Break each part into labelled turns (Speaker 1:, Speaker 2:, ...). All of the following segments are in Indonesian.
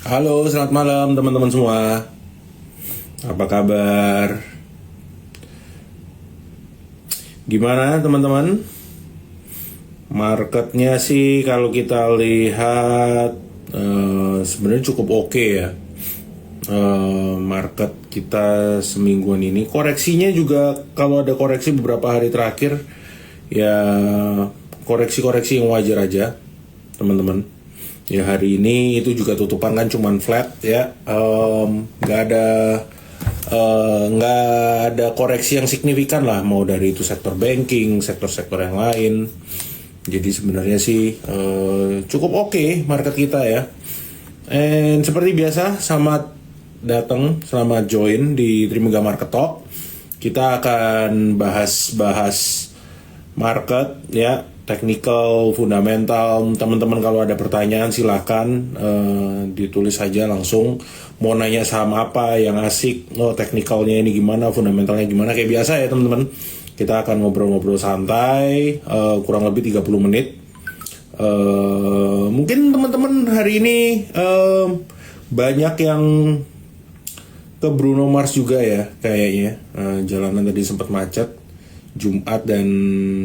Speaker 1: Halo, selamat malam teman-teman semua. Apa kabar? Gimana teman-teman? Marketnya sih kalau kita lihat sebenarnya cukup oke ya. Market kita semingguan ini koreksinya juga, kalau ada koreksi beberapa hari terakhir ya koreksi-koreksi yang wajar aja teman-teman. Ya hari ini itu juga tutupan kan cuman flat ya, nggak ada koreksi yang signifikan lah, mau dari itu sektor banking, sektor-sektor yang lain. Jadi sebenarnya sih cukup oke market kita ya. And seperti biasa, selamat selamat join di Trimega Market Talk. Kita akan bahas market ya, technical, fundamental. Teman-teman kalau ada pertanyaan silakan ditulis saja langsung. Mau nanya saham apa yang asik, technicalnya ini gimana, fundamentalnya gimana, kayak biasa ya teman-teman. Kita akan ngobrol-ngobrol santai, kurang lebih 30 menit. Mungkin teman-teman hari ini banyak yang ke Bruno Mars juga ya kayaknya. Jalanan tadi sempat macet. Jumat dan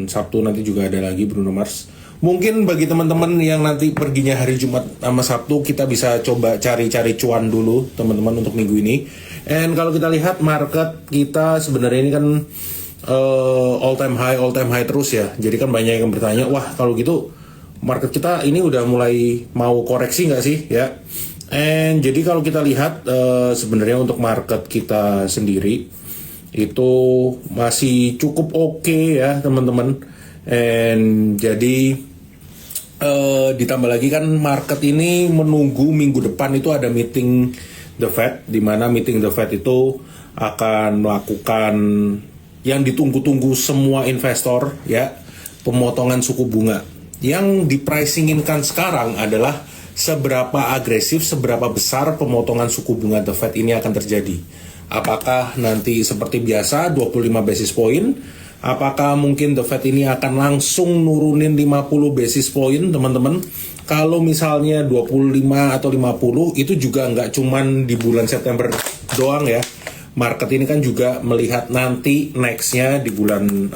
Speaker 1: Sabtu nanti juga ada lagi Bruno Mars. Mungkin bagi teman-teman yang nanti perginya hari Jumat sama Sabtu, kita bisa coba cari-cari cuan dulu teman-teman untuk minggu ini. And kalau kita lihat market kita sebenarnya ini kan all time high terus ya. Jadi kan banyak yang bertanya, wah kalau gitu market kita ini udah mulai mau koreksi nggak sih ya? And jadi kalau kita lihat sebenarnya untuk market kita sendiri itu masih cukup oke ya teman-teman. And jadi ditambah lagi kan market ini menunggu minggu depan itu ada meeting the Fed, di mana meeting the Fed itu akan melakukan yang ditunggu-tunggu semua investor ya, pemotongan suku bunga. Yang di pricing-in-kan sekarang adalah seberapa agresif, seberapa besar pemotongan suku bunga the Fed ini akan terjadi. Apakah nanti seperti biasa 25 basis point? Apakah mungkin the Fed ini akan langsung nurunin 50 basis point teman-teman? Kalau misalnya 25 atau 50 itu juga nggak cuman di bulan September doang ya. Market ini kan juga melihat nanti nextnya di bulan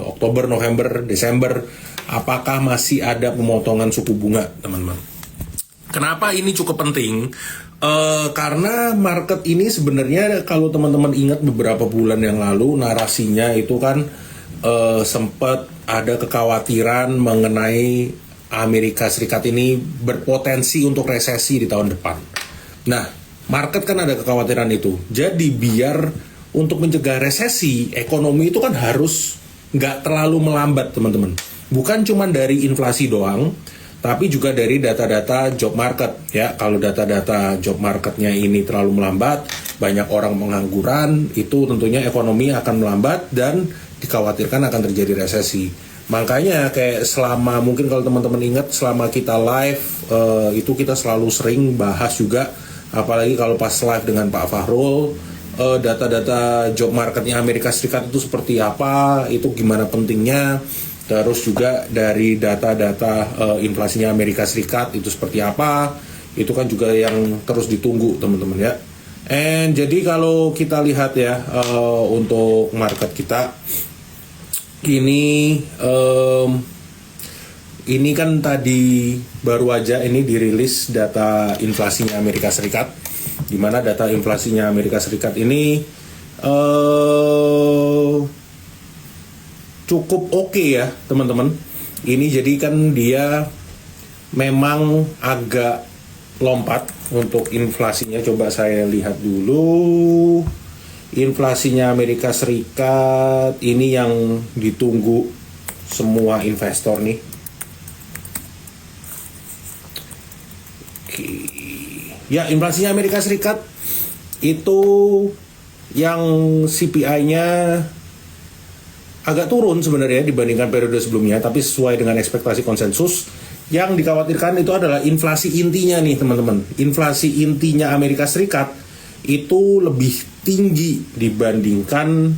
Speaker 1: Oktober, November, Desember. Apakah masih ada pemotongan suku bunga teman-teman? Kenapa ini cukup penting? Karena market ini sebenarnya kalau teman-teman ingat beberapa bulan yang lalu narasinya itu kan sempat ada kekhawatiran mengenai Amerika Serikat ini berpotensi untuk resesi di tahun depan. Nah, market kan ada kekhawatiran itu. Jadi biar untuk mencegah resesi, ekonomi itu kan harus nggak terlalu melambat teman-teman. Bukan cuma dari inflasi doang, tapi juga dari data-data job market ya. Kalau data-data job marketnya ini terlalu melambat, banyak orang pengangguran, itu tentunya ekonomi akan melambat dan dikhawatirkan akan terjadi resesi. Makanya kayak selama, mungkin kalau teman-teman ingat selama kita live itu kita selalu sering bahas juga, apalagi kalau pas live dengan Pak Fahrul, data-data job marketnya Amerika Serikat itu seperti apa, itu gimana pentingnya. Terus juga dari data-data inflasinya Amerika Serikat itu seperti apa, itu kan juga yang terus ditunggu teman-teman ya. And jadi kalau kita lihat ya untuk market kita ini kan tadi baru aja ini dirilis data inflasinya Amerika Serikat, di mana data inflasinya Amerika Serikat ini cukup oke ya teman-teman. Ini jadi kan dia memang agak lompat untuk inflasinya. Coba saya lihat dulu inflasinya Amerika Serikat ini yang ditunggu semua investor nih. Oke. Ya, inflasinya Amerika Serikat itu yang CPI-nya agak turun sebenarnya dibandingkan periode sebelumnya, tapi sesuai dengan ekspektasi konsensus. Yang dikhawatirkan itu adalah inflasi intinya nih teman-teman. Inflasi intinya Amerika Serikat itu lebih tinggi dibandingkan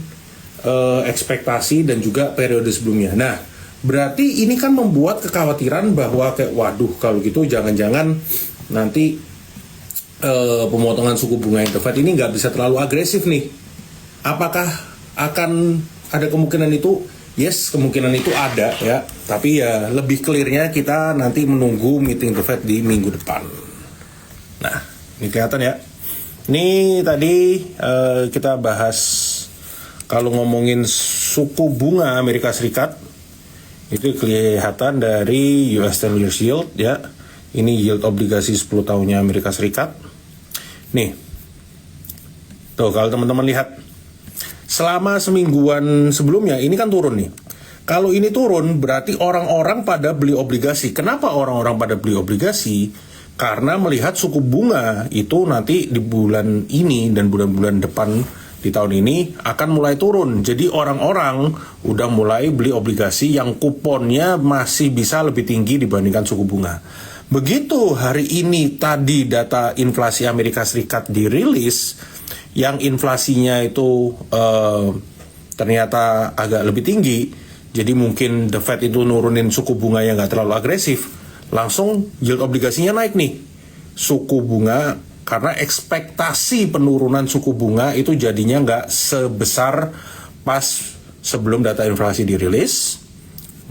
Speaker 1: ekspektasi dan juga periode sebelumnya. Nah, berarti ini kan membuat kekhawatiran bahwa kayak waduh kalau gitu jangan-jangan nanti pemotongan suku bunga The Fed ini nggak bisa terlalu agresif nih. Apakah akan ada kemungkinan itu? Yes, kemungkinan itu ada ya. Tapi ya lebih clearnya kita nanti menunggu meeting The Fed di minggu depan. Nah, ini kelihatan ya. Ini tadi kita bahas kalau ngomongin suku bunga Amerika Serikat itu kelihatan dari US 10 years yield ya. Ini yield obligasi 10 tahunnya Amerika Serikat. Nih, tuh kalau teman-teman lihat, selama semingguan sebelumnya ini kan turun nih. Kalau ini turun berarti orang-orang pada beli obligasi. Kenapa orang-orang pada beli obligasi? Karena melihat suku bunga itu nanti di bulan ini dan bulan-bulan depan di tahun ini akan mulai turun. Jadi orang-orang udah mulai beli obligasi yang kuponnya masih bisa lebih tinggi dibandingkan suku bunga. Begitu hari ini tadi data inflasi Amerika Serikat dirilis, yang inflasinya itu ternyata agak lebih tinggi, jadi mungkin The Fed itu nurunin suku bunga yang nggak terlalu agresif, langsung yield obligasinya naik nih. Suku bunga, karena ekspektasi penurunan suku bunga itu jadinya nggak sebesar pas sebelum data inflasi dirilis,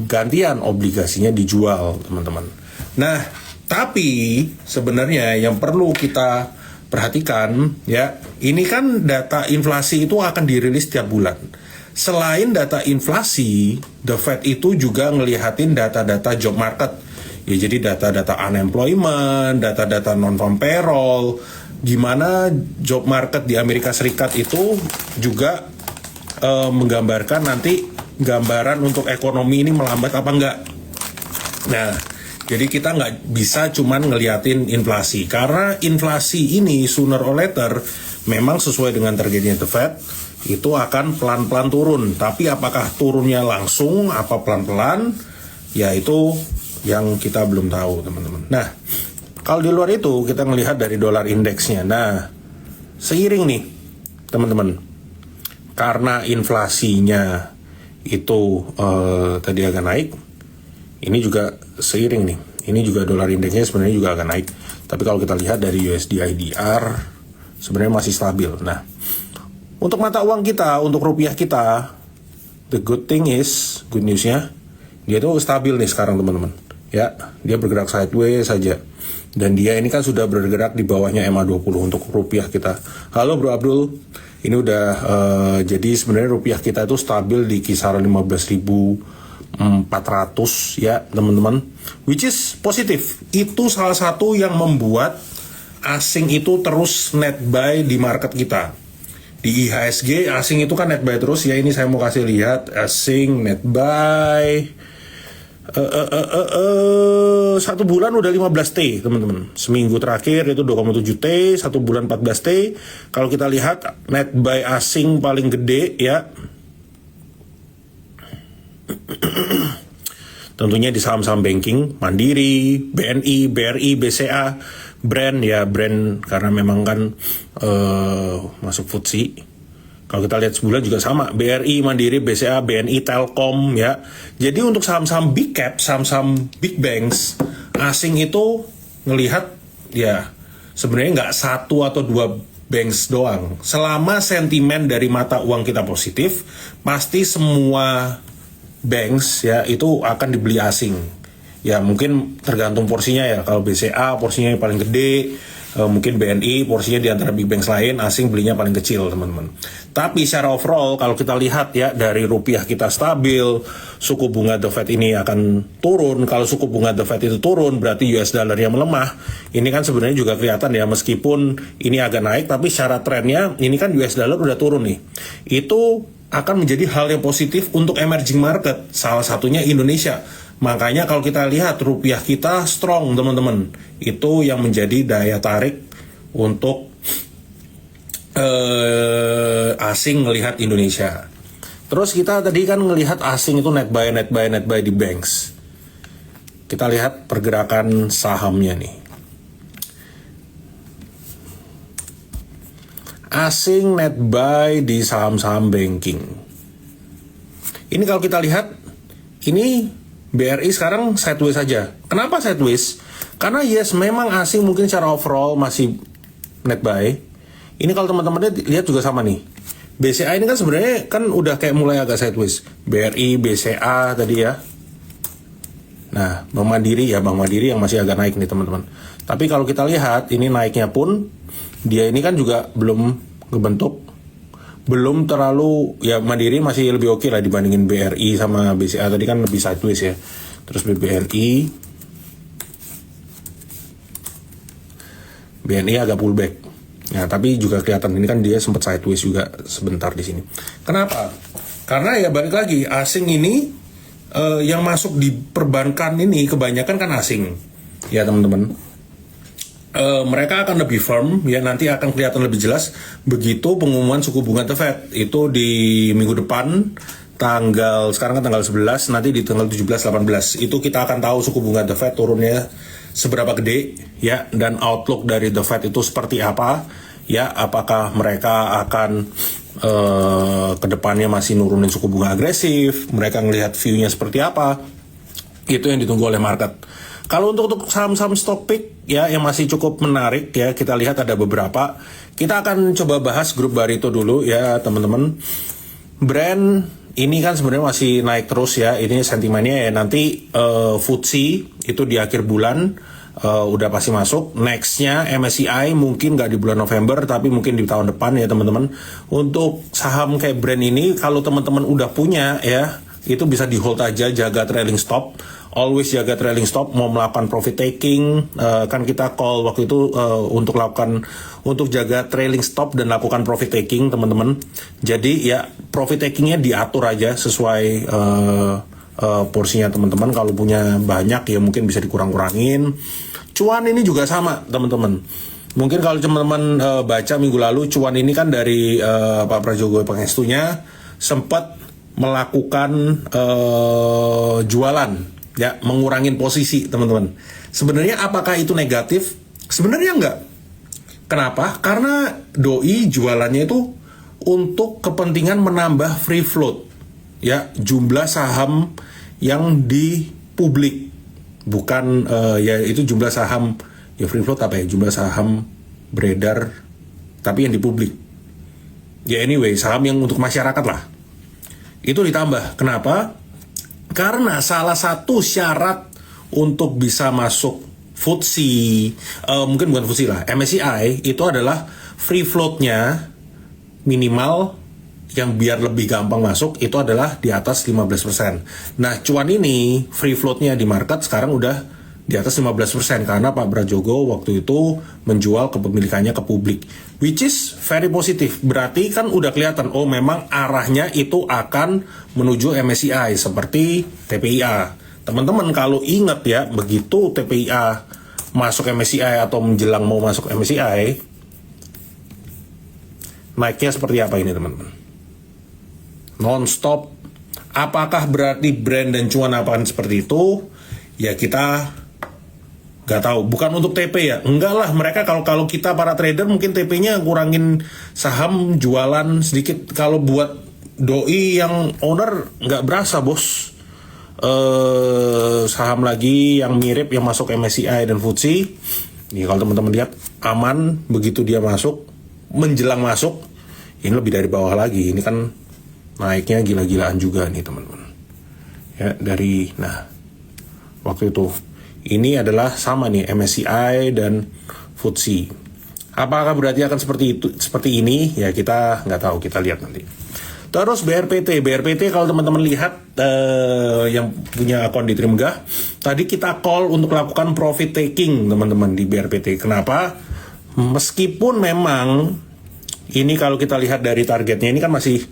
Speaker 1: gantian obligasinya dijual, teman-teman. Nah, tapi sebenarnya yang perlu kita perhatikan ya, ini kan data inflasi itu akan dirilis tiap bulan. Selain data inflasi, The Fed itu juga ngelihatin data-data job market. Ya, jadi data-data unemployment, data-data non-farm payroll, gimana job market di Amerika Serikat itu juga menggambarkan nanti gambaran untuk ekonomi ini melambat apa enggak. Nah, jadi kita nggak bisa cuman ngeliatin inflasi, karena inflasi ini sooner or later memang sesuai dengan targetnya The Fed itu akan pelan-pelan turun. Tapi apakah turunnya langsung apa pelan-pelan, ya itu yang kita belum tahu, teman-teman. Nah, kalau di luar itu kita ngelihat dari dolar indeksnya. Nah, seiring nih teman-teman, karena inflasinya itu tadi agak naik, ini juga seiring nih. Ini juga dolar indeksnya sebenarnya juga akan naik. Tapi kalau kita lihat dari USD IDR sebenarnya masih stabil. Nah, untuk mata uang kita, untuk rupiah kita, the good thing is, good newsnya, dia tuh stabil nih sekarang, teman-teman. Ya, dia bergerak sideways saja. Dan dia ini kan sudah bergerak di bawahnya MA20 untuk rupiah kita. Halo Bro Abdul, ini udah jadi sebenarnya rupiah kita itu stabil di kisaran 15.400 ya teman-teman, which is positif. Itu salah satu yang membuat asing itu terus net buy di market kita. Di IHSG asing itu kan net buy terus ya. Ini saya mau kasih lihat asing net buy 1 bulan udah 15T teman-teman. Seminggu terakhir itu 2,7T, 1 bulan 14T. Kalau kita lihat net buy asing paling gede ya, tentunya di saham-saham banking, Mandiri, BNI, BRI, BCA, brand ya, brand karena memang kan masuk FTSE. Kalau kita lihat sebulan juga sama, BRI, Mandiri, BCA, BNI, Telkom ya. Jadi untuk saham-saham big cap, saham-saham big banks, asing itu ngelihat ya sebenarnya nggak 1 atau 2 banks doang. Selama sentimen dari mata uang kita positif, pasti semua banks ya itu akan dibeli asing. Ya mungkin tergantung porsinya ya. Kalau BCA porsinya yang paling gede, mungkin BNI porsinya di antara big banks lain, asing belinya paling kecil, teman-teman. Tapi secara overall kalau kita lihat ya, dari rupiah kita stabil, suku bunga The Fed ini akan turun. Kalau suku bunga The Fed itu turun, berarti US dollarnya melemah. Ini kan sebenarnya juga kelihatan ya, meskipun ini agak naik, tapi secara trennya ini kan US dollar udah turun nih. Itu akan menjadi hal yang positif untuk emerging market, salah satunya Indonesia. Makanya kalau kita lihat rupiah kita strong, teman-teman. Itu yang menjadi daya tarik untuk asing melihat Indonesia. Terus kita tadi kan ngelihat asing itu net buy di banks. Kita lihat pergerakan sahamnya nih. Asing net buy di saham-saham banking. Ini kalau kita lihat, ini BRI sekarang sideways saja. Kenapa sideways? Karena yes, memang asing mungkin secara overall masih net buy. Ini kalau teman-teman lihat juga sama nih. BCA ini kan sebenarnya kan udah kayak mulai agak sideways. BRI, BCA tadi ya. Nah, Bank Mandiri yang masih agak naik nih teman-teman. Tapi kalau kita lihat ini naiknya pun dia ini kan juga belum ngebentuk, belum terlalu, ya Mandiri masih lebih oke lah dibandingin BRI sama BCA tadi kan lebih sideways ya. Terus BNI agak pullback. Nah, tapi juga kelihatan ini kan dia sempat sideways juga sebentar di sini. Kenapa? Karena ya balik lagi asing ini yang masuk di perbankan ini kebanyakan kan asing, ya teman-teman. Mereka akan lebih firm, ya nanti akan kelihatan lebih jelas begitu pengumuman suku bunga The Fed itu di minggu depan, sekarang kan tanggal 11, nanti di tanggal 17-18 itu kita akan tahu suku bunga The Fed turunnya seberapa gede, ya, dan outlook dari The Fed itu seperti apa, ya, apakah mereka akan kedepannya masih nurunin suku bunga agresif, mereka ngelihat view-nya seperti apa, itu yang ditunggu oleh market. Kalau untuk saham-saham stock pick ya yang masih cukup menarik ya, kita lihat ada beberapa. Kita akan coba bahas grup Barito dulu ya teman-teman. Brand ini kan sebenarnya masih naik terus ya, ini sentimennya ya nanti FTSE itu di akhir bulan udah pasti masuk. Nextnya MSCI mungkin nggak di bulan November tapi mungkin di tahun depan ya teman-teman. Untuk saham kayak brand ini kalau teman-teman udah punya ya itu bisa di hold aja, jaga trailing stop, always jaga trailing stop. Mau melakukan profit taking kan kita call waktu itu untuk jaga trailing stop dan lakukan profit taking teman-teman. Jadi ya profit takingnya diatur aja sesuai porsinya teman-teman. Kalau punya banyak ya mungkin bisa dikurang-kurangin. Cuan ini juga sama teman-teman. Mungkin kalau teman-teman baca minggu lalu, cuan ini kan dari Pak Prajogo Pangestunya sempat melakukan jualan, ya, mengurangin posisi teman-teman. Sebenarnya apakah itu negatif? Sebenarnya enggak. Kenapa? Karena doi jualannya itu untuk kepentingan menambah free float, ya, jumlah saham yang di publik, bukan ya itu jumlah saham ya free float apa ya, jumlah saham beredar tapi yang di publik. Ya anyway, saham yang untuk masyarakat lah. Itu ditambah. Kenapa? Karena salah satu syarat untuk bisa masuk FTSE, mungkin bukan FTSE lah, MSCI itu adalah free float-nya minimal yang biar lebih gampang masuk itu adalah di atas 15%. Nah, cuan ini free float-nya di market sekarang udah di atas 15% karena Pak Prajogo waktu itu menjual kepemilikannya ke publik, which is very positif. Berarti kan udah kelihatan, oh memang arahnya itu akan menuju MSCI seperti TPIA. Teman-teman kalau ingat ya, begitu TPIA masuk MSCI atau menjelang mau masuk MSCI, naiknya seperti apa ini teman-teman? Non-stop. Apakah berarti brand dan cuan akan seperti itu? Ya kita nggak tahu, bukan untuk TP ya, enggak lah. Mereka kalau kita para trader mungkin TP-nya kurangin saham, jualan sedikit. Kalau buat doi yang owner nggak berasa bos. Saham lagi yang mirip yang masuk MSCI dan FTSE, nih kalau teman-teman lihat aman begitu dia masuk, menjelang masuk ini lebih dari bawah lagi. Ini kan naiknya gila-gilaan juga nih teman-teman. Ya dari waktu itu. Ini adalah sama nih MSCI dan FTSE. Apakah berarti akan seperti ini? Ya kita nggak tahu, kita lihat nanti. Terus BRPT kalau teman-teman lihat yang punya akun di Trimegah, tadi kita call untuk lakukan profit taking teman-teman di BRPT. Kenapa? Meskipun memang ini kalau kita lihat dari targetnya ini kan masih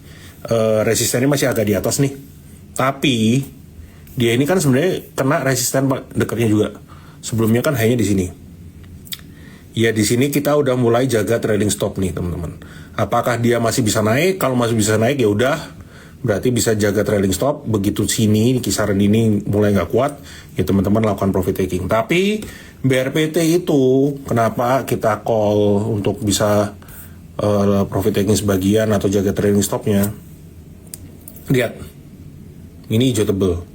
Speaker 1: resistennya masih agak di atas nih, tapi dia ini kan sebenarnya kena resisten dekatnya juga. Sebelumnya kan hanya di sini. Ya di sini kita udah mulai jaga trailing stop nih teman-teman. Apakah dia masih bisa naik? Kalau masih bisa naik ya udah, berarti bisa jaga trailing stop. Begitu sini kisaran ini mulai nggak kuat, ya teman-teman lakukan profit taking. Tapi BRPT itu kenapa kita call untuk bisa profit taking sebagian atau jaga trailing stopnya? Lihat, ini hijau tebel.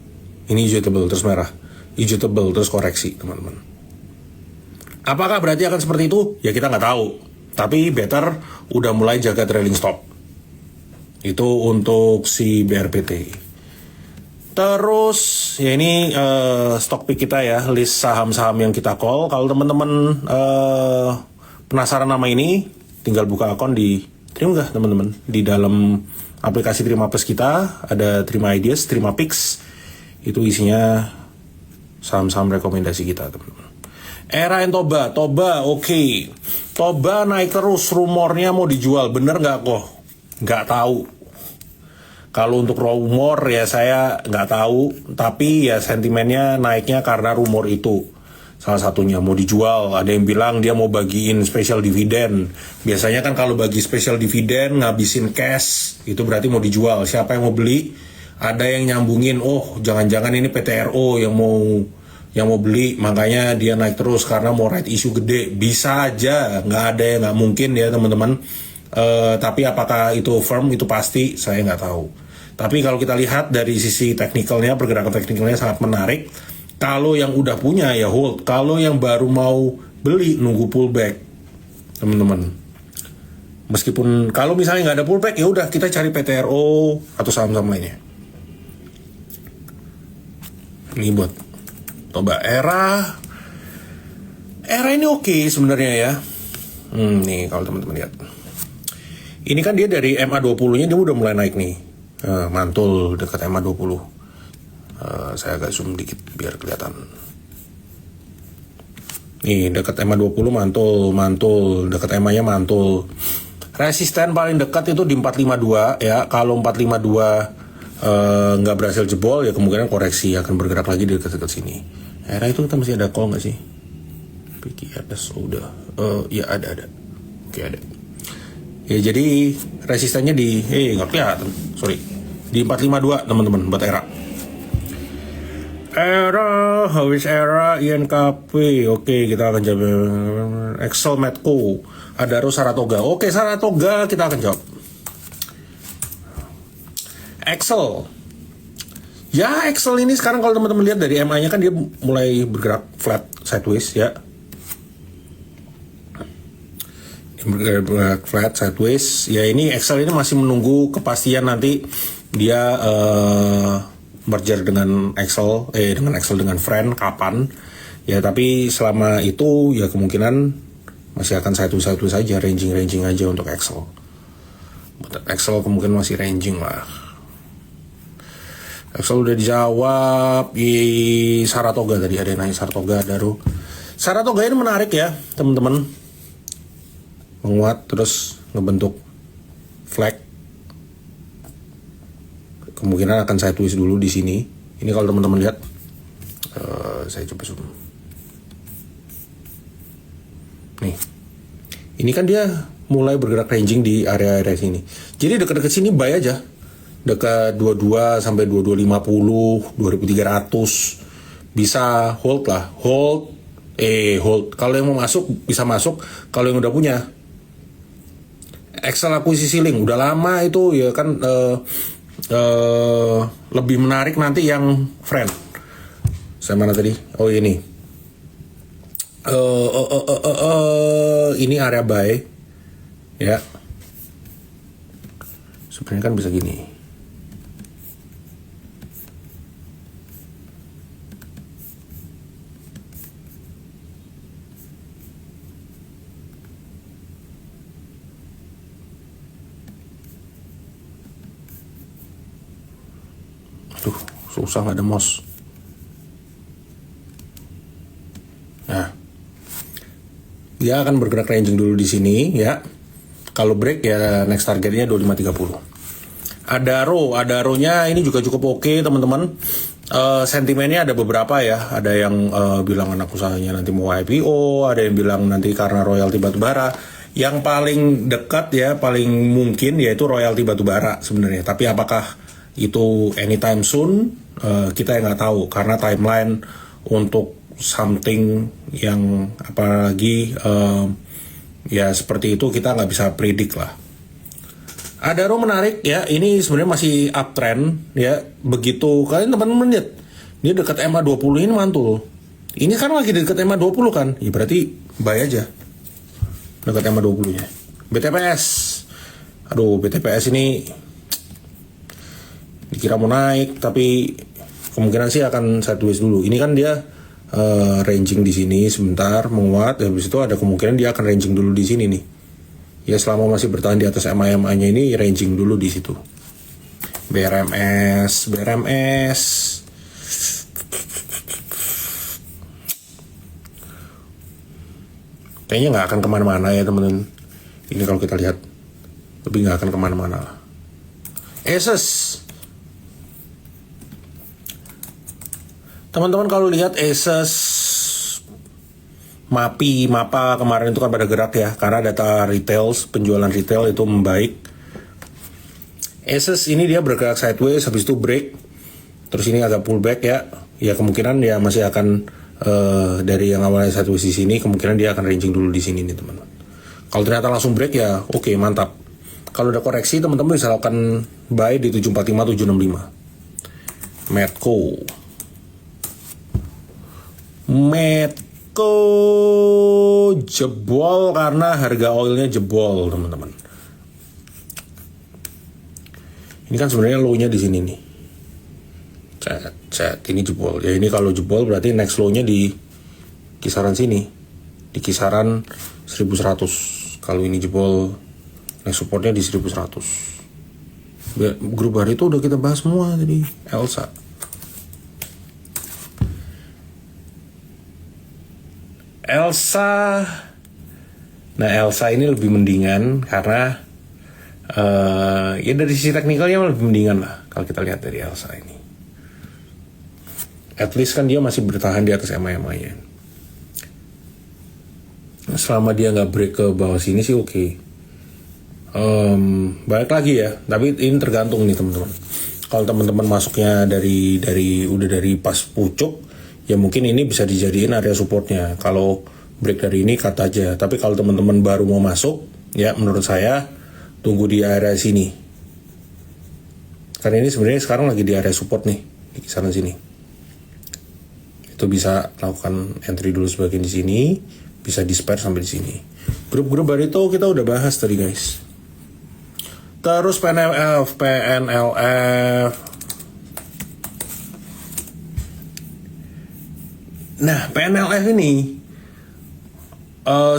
Speaker 1: Ini hijau tebal terus merah, hijau tebal terus koreksi teman-teman. Apakah berarti akan seperti itu? Ya kita nggak tahu. Tapi better udah mulai jaga trailing stop. Itu untuk si BRPT. Terus ya ini stock pick kita ya, list saham-saham yang kita call. Kalau teman-teman penasaran nama ini, tinggal buka akun di Trim teman-teman. Di dalam aplikasi Trima Plus kita ada Trima Ideas, Trima Picks. Itu isinya saham-saham rekomendasi kita teman-teman. Era and Toba oke. Toba naik terus, rumornya mau dijual, bener nggak kok? Nggak tahu. Kalau untuk rumor ya saya nggak tahu, tapi ya sentimennya naiknya karena rumor itu. Salah satunya mau dijual, ada yang bilang dia mau bagiin special dividend. Biasanya kan kalau bagi special dividend ngabisin cash, itu berarti mau dijual. Siapa yang mau beli? Ada yang nyambungin, oh jangan-jangan ini PTRO yang mau beli, makanya dia naik terus karena mau right issue gede. Bisa aja, nggak ada yang nggak mungkin ya teman-teman. Tapi apakah itu firm, itu pasti saya nggak tahu. Tapi kalau kita lihat dari sisi teknikalnya, pergerakan teknikalnya sangat menarik. Kalau yang udah punya ya hold, kalau yang baru mau beli nunggu pullback teman-teman. Meskipun kalau misalnya nggak ada pullback ya udah kita cari PTRO atau saham-saham lainnya. Ini buat Toba. Era ini oke sebenarnya ya. Nih kalau teman-teman lihat. Ini kan dia dari MA20-nya dia udah mulai naik nih. Mantul dekat MA20. Saya agak zoom dikit biar kelihatan. Nih dekat MA20 mantul, dekat MA-nya mantul. Resisten paling dekat itu di 452 ya. Kalau 452 nggak berhasil jebol ya kemungkinan koreksi akan bergerak lagi di dekat-dekat sini. Era itu kita masih ada call nggak sih? PKS udah, ya ada. Oke ada. Ya jadi resistennya di, nggak kelihatan, sorry, di 452 teman-teman buat Era. Habis Era, INKP, oke kita akan jawab. Excel Medco, Adaro Saratoga, oke Saratoga kita akan jawab. Excel, ya Excel ini sekarang kalau teman-teman lihat dari MA-nya kan dia mulai bergerak flat sideways ya. Bergerak flat sideways. Ya ini Excel ini masih menunggu kepastian nanti dia merger dengan Excel dengan Friend kapan. Ya tapi selama itu ya kemungkinan masih akan sideways saja, ranging aja untuk Excel. Excel kemungkinan masih ranging lah. Excel udah dijawab. Saratoga tadi ada yang nanya Saratoga, Adaro. Saratoga ini menarik ya teman-teman. Menguat terus ngebentuk flag. Kemungkinan akan saya tulis dulu di sini. Ini kalau teman-teman lihat, saya coba zoom. Nih, ini kan dia mulai bergerak ranging di area-area sini. Jadi dekat-dekat sini buy aja. Dekat 22 sampai 2250, 2300 bisa hold lah. Hold. Kalau yang mau masuk bisa masuk. Kalau yang udah punya Excel akuisisi link udah lama itu ya kan, lebih menarik nanti yang Friend. Saya mana tadi? Oh ini. Ini area buy ya. Sebenarnya kan bisa gini. Susah nggak ada mouse. Nah, dia akan bergerak ranging dulu di sini ya. Kalau break ya next targetnya 2530. Adaronya ini juga cukup oke teman-teman. Sentimennya ada beberapa ya. Ada yang bilang anak usahanya nanti mau IPO, ada yang bilang nanti karena royalti batubara. Yang paling dekat ya, paling mungkin yaitu royalti batubara sebenarnya. Tapi apakah itu anytime soon? Kita nggak tahu karena timeline untuk something yang apalagi ya seperti itu kita nggak bisa predik lah. Adaro menarik ya, ini sebenarnya masih uptrend ya. Begitu kalian teman-teman lihat dia dekat MA20 ini mantul. Ini kan lagi dekat MA20 kan, ya berarti buy aja. dekat EMA 20 nya. BTPS, aduh BTPS ini dikira mau naik, tapi kemungkinan sih akan sideways dulu. Ini kan dia ranging di sini sebentar menguat, habis itu ada kemungkinan dia akan ranging dulu di sini nih. Ya selama masih bertahan di atas EMA-nya ini ranging dulu di situ. BRMS kayaknya nggak akan kemana-mana ya teman-teman. Ini kalau kita lihat lebih nggak akan kemana-mana lah. Asus, teman-teman kalau lihat Asus, Mapa kemarin itu kan pada gerak ya, karena data retail, penjualan retail itu membaik. Asus ini dia bergerak sideways, habis itu break, terus ini agak pullback ya. Ya kemungkinan dia masih akan dari yang awalnya sideways di sini, kemungkinan dia akan ranging dulu di sini nih teman-teman. Kalau ternyata langsung break ya, oke, mantap. Kalau udah koreksi teman-teman bisa lakukan buy di 745, 765. Medco jebol karena harga oilnya jebol teman-teman. Ini kan sebenarnya low-nya di sini nih. Cek ini jebol. Ya ini kalau jebol berarti next low-nya di kisaran sini. Di kisaran 1100. Kalau ini jebol, next supportnya di 1100. Grup hari itu udah kita bahas semua tadi. Elsa. Nah Elsa ini lebih mendingan karena ya dari sisi teknikalnya lebih mendingan lah kalau kita lihat dari Elsa ini. At least kan dia masih bertahan di atas EMA-nya. Selama dia nggak break ke bawah sini sih oke. Balik lagi ya, tapi ini tergantung nih teman-teman. Kalau teman-teman masuknya dari pas pucuk, ya mungkin ini bisa dijadiin area supportnya. Kalau break dari ini cut aja. Tapi kalau teman-teman baru mau masuk, ya menurut saya tunggu di area sini. Karena ini sebenarnya sekarang lagi di area support nih, di kisaran sini. Itu bisa lakukan entry dulu sebagian di sini, bisa di spare sampai di sini. Grup-grup baru itu kita udah bahas tadi guys. Terus PNLF. Nah, PNLF ini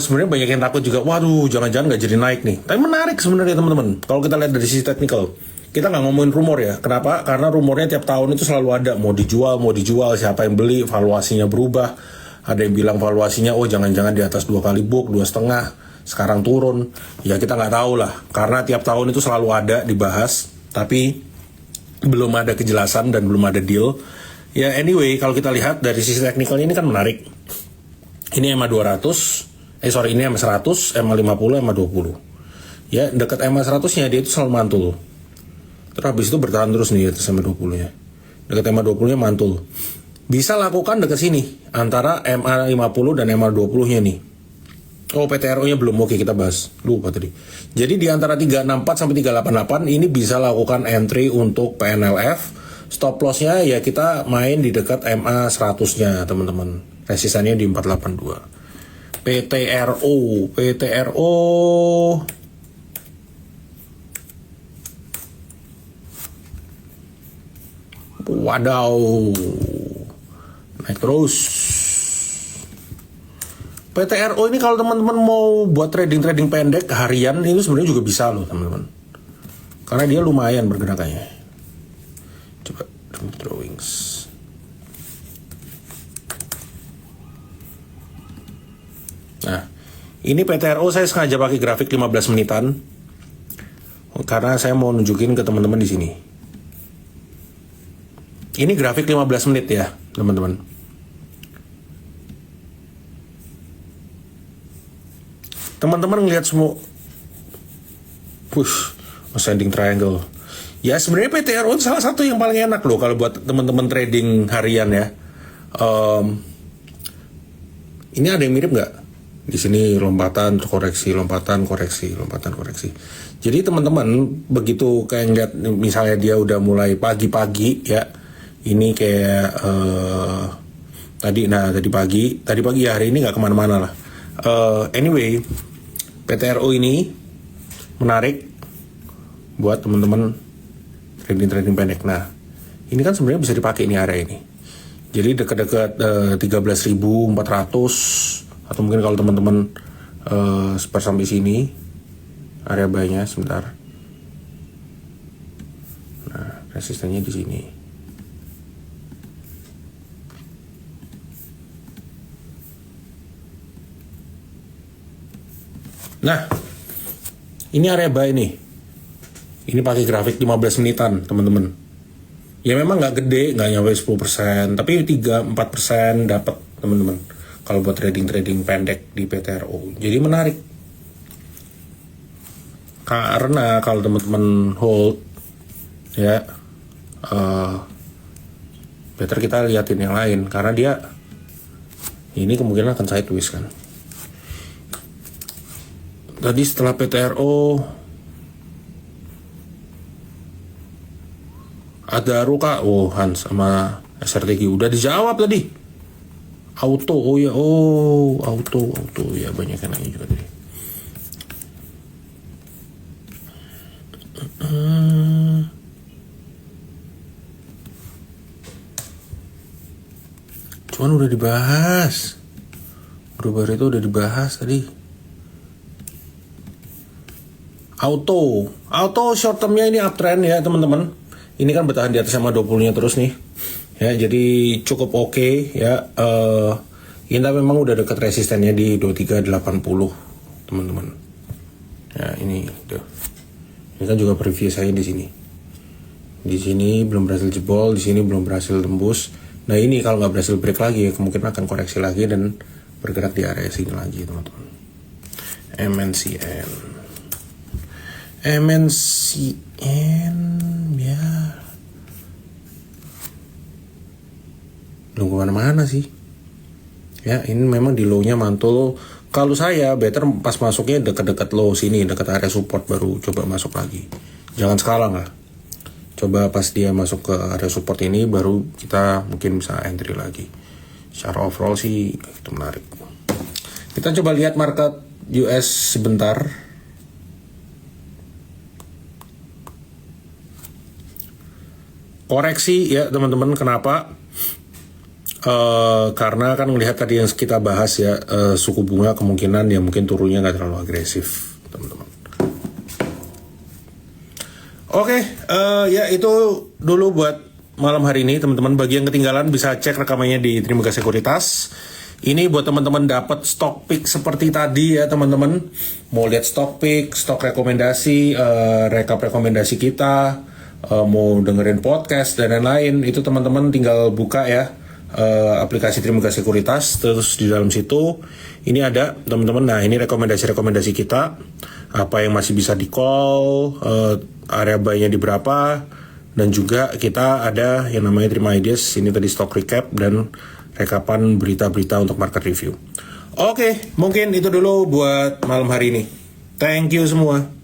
Speaker 1: sebenarnya banyak yang takut juga. Waduh, jangan-jangan nggak jadi naik nih. Tapi menarik sebenarnya teman-teman. Kalau kita lihat dari sisi teknikal, kita nggak ngomongin rumor ya. Kenapa? Karena rumornya tiap tahun itu selalu ada. Mau dijual, siapa yang beli, valuasinya berubah. Ada yang bilang valuasinya, oh jangan-jangan di atas 2 kali book, 2,5. Sekarang turun. Ya kita nggak tahu lah. Karena tiap tahun itu selalu ada dibahas. Tapi belum ada kejelasan dan belum ada deal. Ya anyway, kalau kita lihat dari sisi teknikalnya ini kan menarik. Ini EMA 200. Ini EMA 100, EMA 50, EMA 20. Ya dekat EMA 100-nya dia itu selalu mantul. Terus habis itu bertahan terus nih atas EMA 20-nya. Dekat EMA 20-nya mantul. Bisa lakukan dekat sini antara EMA 50 dan EMA 20-nya nih. Oh, PTRO-nya belum, oke kita bahas. Lupa tadi. Jadi di antara 364 sampai 388 ini bisa lakukan entry untuk PNLF. Stop loss-nya ya kita main di dekat MA 100-nya, teman-teman. Resistannya di 482. PTRO wadaw, naik terus. PTRO ini kalau teman-teman mau buat trading pendek harian ini sebenarnya juga bisa loh teman-teman, karena dia lumayan pergerakannya. Coba drawings. Nah, ini PTRO saya sengaja pakai grafik 15 menitan karena saya mau nunjukin ke teman-teman di sini. Ini grafik 15 menit ya, teman-teman. Teman-teman ngelihat semua ascending triangle. Ya sebenarnya PTRO itu salah satu yang paling enak loh kalau buat teman-teman trading harian ya. Ini ada yang mirip nggak? Di sini lompatan, koreksi, lompatan, koreksi, lompatan, koreksi. Jadi teman-teman begitu kayak ngeliat misalnya dia udah mulai pagi-pagi ya. Ini kayak tadi pagi ya, hari ini nggak kemana-mana lah. Anyway, PTRO ini menarik buat teman-teman trading pendek. Nah, ini kan sebenarnya bisa dipakai ini area ini. Jadi dekat-dekat 13.400 atau mungkin kalau teman-teman sampai sini area buy-nya sebentar. Nah, resistennya di sini. Nah, ini area buy nih. Ini pakai grafik 15 menitan, teman-teman. Ya memang nggak gede, nggak nyampe 10%, tapi 3-4% dapat, teman-teman. Kalau buat trading pendek di PTRO. Jadi menarik. Karena kalau teman-teman hold, ya, better kita liatin yang lain. Karena dia, ini kemungkinan akan sideways kan. Tadi setelah PTRO ada Ruka, Hans sama SRTG udah dijawab tadi. Auto, auto ya, banyak yang nanya juga tadi. Cuman udah dibahas. Berubah itu udah dibahas tadi. Auto short termnya ini uptrend ya teman-teman. Ini kan bertahan di atas sama 20-nya terus nih. Ya, jadi cukup oke ya. Kita memang udah dekat resistennya di 2380, teman-teman. Ya, ini tuh. Ini kan juga preview saya di sini. Di sini belum berhasil jebol, di sini belum berhasil tembus. Nah, ini kalau nggak berhasil break lagi, kemungkinan akan koreksi lagi dan bergerak di area sini lagi, teman-teman. MNCN ya belum kemana-mana sih ya. Ini memang di low-nya mantul. Kalau saya better pas masuknya dekat-dekat low sini, dekat area support, baru coba masuk lagi. Jangan sekarang lah, coba pas dia masuk ke area support ini baru kita mungkin bisa entry lagi. Secara overall sih itu menarik. Kita coba lihat market US sebentar. Koreksi ya teman-teman, kenapa? Karena kan melihat tadi yang kita bahas ya, suku bunga kemungkinan ya mungkin turunnya nggak terlalu agresif, teman-teman. Oke, ya itu dulu buat malam hari ini, teman-teman. Bagi yang ketinggalan bisa cek rekamannya di Trimegah Sekuritas. Ini buat teman-teman dapat stock pick seperti tadi ya teman-teman. Mau lihat stock pick, stok rekomendasi, rekap rekomendasi kita, mau dengerin podcast dan lain-lain, itu teman-teman tinggal buka ya aplikasi Trimegah Sekuritas. Terus di dalam situ ini ada teman-teman. Nah, ini rekomendasi kita, apa yang masih bisa di call, area buy-nya di berapa, dan juga kita ada yang namanya Trim Ideas. Ini tadi stock recap dan rekapan berita-berita untuk market review. Oke, mungkin itu dulu buat malam hari ini. Thank you semua.